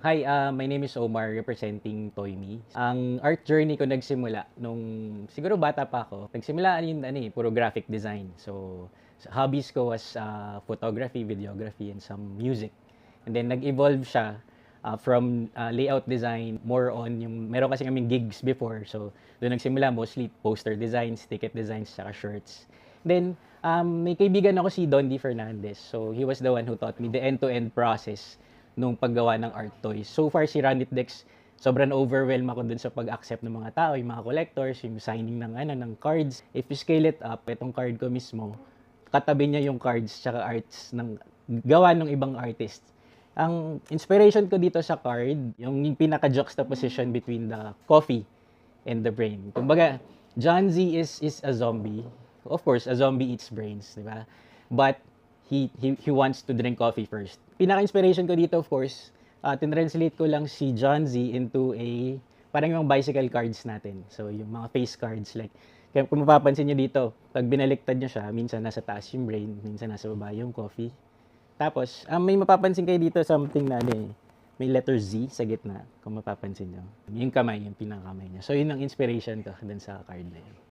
Hi, my name is Omar representing Toy Me. Ang art journey ko nagsimula nung siguro bata pa ako. Nagsimula yun puro graphic design. So, hobbies ko was photography, videography, and some music. And then nag-evolve siya from layout design, more on yung, meron kasi kaming gigs before. So, doon nagsimula mostly poster designs, ticket designs, saka shirts. Then, may kaibigan ako si Don D. Fernandez. So, he was the one who taught me the end-to-end process nung paggawa ng art toys. So far, si Ranit Dex, sobrang overwhelm ako dun sa pag-accept ng mga tao, yung mga collectors, yung signing ng cards. If you scale it up, itong card ko mismo, katabi niya yung cards tsaka arts ng gawa ng ibang artist. Ang inspiration ko dito sa card, yung pinaka-juxtaposition between the coffee and the brain. Kumbaga, John Z is a zombie. Of course, a zombie eats brains, di ba? But he wants to drink coffee first. Pinaka-inspiration ko dito, of course, tinranslate ko lang si John Z into parang yung bicycle cards natin. So, yung mga face cards, like, kung mapapansin nyo dito, pag binaliktad nyo siya, minsan nasa taas yung brain, minsan nasa baba yung coffee. Tapos, may mapapansin kayo dito something na may letter Z sa gitna, kung mapapansin nyo. Yung kamay, yung pinakakamay niya. So, yun ang inspiration ko dun sa card na yun.